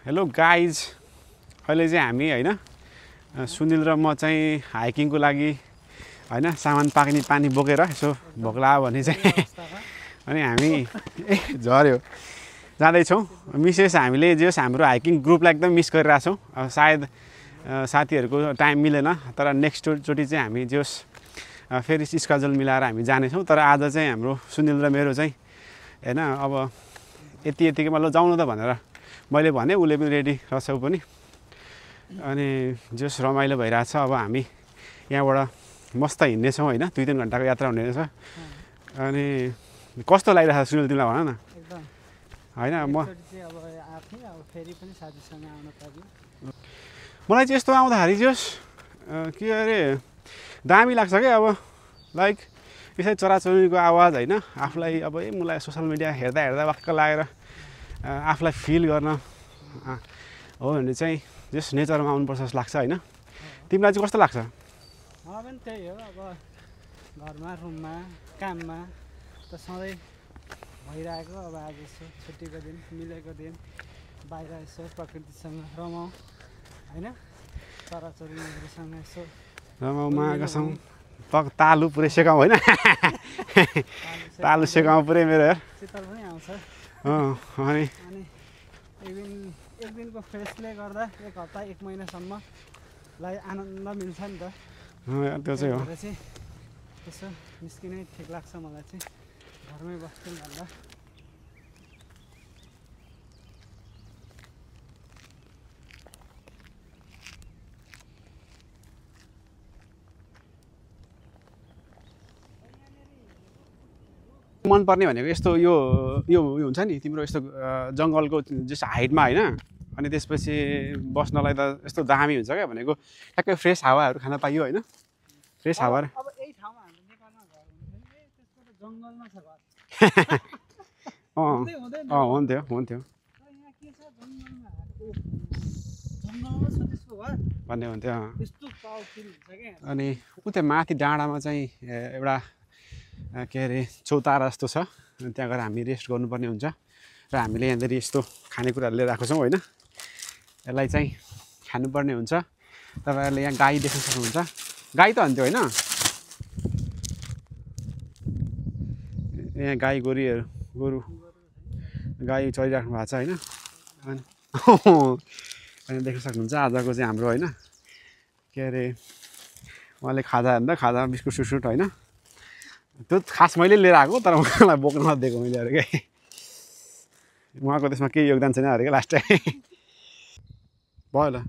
Hello guys, अहिले चाहिँ हामी होइन सुनिल र म चाहिँ हाइकिङको लागि होइन सामान पाक्ने पानी बोकेर यसो भोक लाग्यो भने चाहिँ अनि हामी झऱ्यो जाँदैछौँ। मिसेस हामीले जे होस् हाम्रो हाइकिङ ग्रुपलाई एकदम मिस गरिरहेछौँ। सायद साथीहरूको टाइम मिलेन, तर नेक्स्टचोटि चाहिँ हामी जे होस् फेरि स्केड्युल मिलाएर हामी जानेछौँ। तर आज चाहिँ हाम्रो सुनिल र मेरो चाहिँ होइन अब यतिकै मतलब जाउँ न त भनेर मैले भने, उसले पनि रेडी रहेछ पनि। अनि जस रमाइलो भइरहेछ। अब हामी यहाँबाट मस्त हिँड्नेछौँ होइन, 2-3 घन्टाको यात्रा हुने रहेछ। अनि कस्तो लागिरहेछ सुनिल तिमीलाई भन न। होइन मलाई चाहिँ यस्तो आउँदाखेरि जस के अरे दामी लाग्छ क्या। अब लाइक यसरी चराचुरुङ्गीको आवाज होइन, आफूलाई अब मलाई सोसियल मिडिया हेर्दा हेर्दा वाक्क लागेर आफूलाई फिल गर्न हो भने चाहिँ जस नेचरमा आउनुपर्छ जस्तो लाग्छ होइन। तिमीलाई चाहिँ कस्तो लाग्छ? मलाई पनि त्यही हो। अब घरमा रुममा काममा त सधैँ भइरहेको, अब आज यसो छुट्टीको दिन मिलेको दिन बाहिर यसो प्रकृतिसँग रमाउँ होइन, चराचुरुङ्गीहरूसँग यसो रमाउँ माघसँग तालु पुरै सेकाउँ होइन। तालु सेकाउँ पुरै मेरो यार शीतल पनि आउँछ। अनि एक दिनको फ्रेसले गर्दा एक हप्ता 1 महिनासम्मलाई आनन्द मिल्छ नि त। त्यो चाहिँ हो। चाहिँ यसो निस्किनै ठिक लाग्छ मलाई चाहिँ, घरमै बस्छु भन्दा। मनपर्ने भनेको यस्तो यो हुन्छ नि तिम्रो यस्तो जङ्गलको जस हाइटमा होइन, अनि त्यसपछि बस्नलाई त यस्तो दामी हुन्छ क्या। भनेको ट्याक्कै फ्रेस हावाहरू खान पाइयो होइन, फ्रेस हावा। अब यही ठाउँमा हाम्रो नेपालमा घर हुन्छ नि, त्यसको त जङ्गलमा छ घर। हुन्थ्यो यहाँ के छ जङ्गलमा छ त्यसको घर भन्थ्यो। त्यस्तो पावरफुल हुन्छ क्या। अनि उता माथि डाँडामा चाहिँ एउटा के अरे चौतारा जस्तो छ, त्यहाँ गएर हामी रेस्ट गर्नुपर्ने हुन्छ। र हामीले यहाँनिर यस्तो खानेकुराहरू लिएर आएको छौँ होइन, यसलाई चाहिँ खानुपर्ने हुन्छ। तपाईँहरूले यहाँ गाई देख्न सक्नुहुन्छ। गाई त हुन्थ्यो होइन, यहाँ गाई गोरु गाई चरिराख्नु भएको छ होइन। अनि देख्न सक्नुहुन्छ आजको चाहिँ हाम्रो होइन के अरे उहाँले खाजा हेर्दा खाजा बिस्कुट सुस्कुट होइन, त्यो खास मैले लिएर आएको, तर उहाँलाई बोक्न नदिएको मैले अरे क्या। उहाँको त्यसमा केही योगदान छैन अरे क्या लास्ट टाइम भयो ल।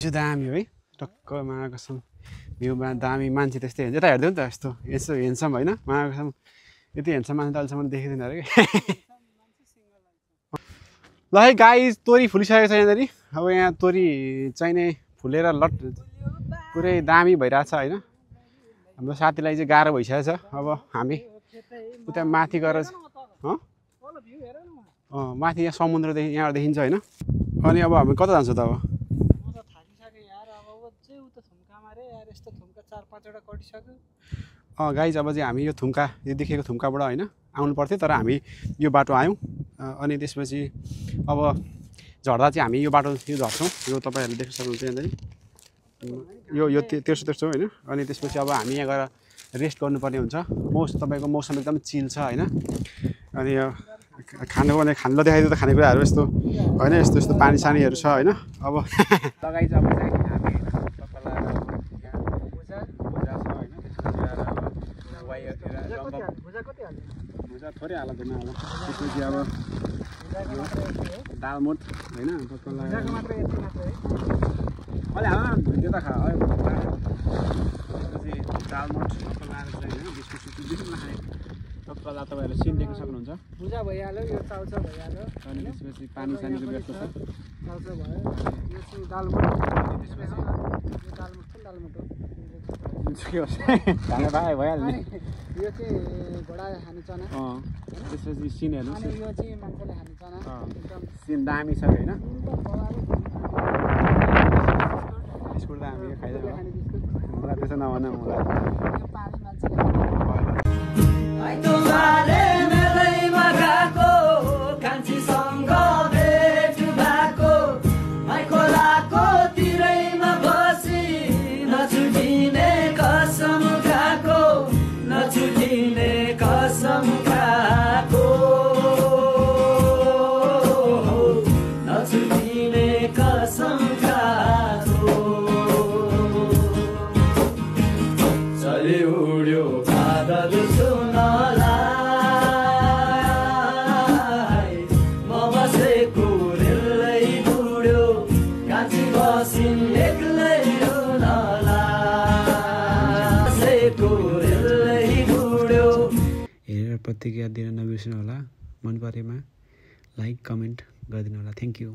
दामी हो है, टक्क महाकसम भ्यूमा दामी। मान्छे त्यस्तै हुन्छ, यता हेर्दै नि त यस्तो यसो हेन्सम होइन, महाकसम यति हेन्सम मान्छे त अहिलेसम्म देखेको थिएन अरे क्या। ल है गाइस, तोरी फुलिसकेको छ यहाँनिर। अब यहाँ तोरी चाहिने फुलेर लट पुरै दामी भइरहेछ होइन। हाम्रो साथीलाई चाहिँ गाह्रो भइसकेको छ। अब हामी उता माथि गएर माथि यहाँ समुद्रदेखि यहाँबाट देखिन्छ होइन। अनि अब हामी कता जान्छौँ त? अब गाइज अब चाहिँ हामी यो थुम्का, यो देखेको थुम्काबाट होइन आउनु पर्थ्यो, तर हामी यो बाटो आयौँ। अनि त्यसपछि अब झर्दा चाहिँ हामी यो बाटो यो झर्छौँ। यो तपाईँहरूले देख्न सक्नुहुन्छ यहाँनिर यो तेर्सो होइन। अनि त्यसपछि अब हामी यहाँ गएर रेस्ट गर्नुपर्ने हुन्छ। तपाईँको मौसम एकदम चिल छ होइन। अनि यो खानु देखाइदियो त खानेकुराहरू यस्तो होइन, यस्तो पानी सानीहरू छ होइन। अब लगाइ चाहिँ अब चाहिँ हामी भुजा थोरै हाल्दैन होला त्यसपछि अब भुजाको मात्र यति हो दालमोट होइन टक्करलाई भुजाको मात्र यति मात्र है अलि हाल न त्यो त खा त्यसपछि दालमोट टक्कर लाएर चाहिँ होइन बिस्कुट सिस्कुट बेसी नखाने टक्करलाई तपाईँहरूले सिन देख्न सक्नुहुन्छ भुजा भइहाल्यो यो चाउचाउ भइहाल्यो अनि त्यसपछि पानी सानीको व्यवस्था छ चाउचाउ भयो यो चाहिँ दालमोट त्यसपछि यो दालमोट छ दालमोट हो के होस् खाना पाए भइहाल्यो नि यो चाहिँ घोडा खाने चना त्यसपछि सिनहरू अनि यो चाहिँ मान्छेले खाने चना एकदम सिन दामी छ होइन बिस्कुट त हामी खाइदियो खाने बिस्कुट मलाई त्यसो नभन मलाई यो पानी मान्छेले खाने हेरेर प्रतिक्रिया दिन नबिर्सनु होला मन परेमा लाइक कमेन्ट गरिदिनु होला थ्याङ्क यू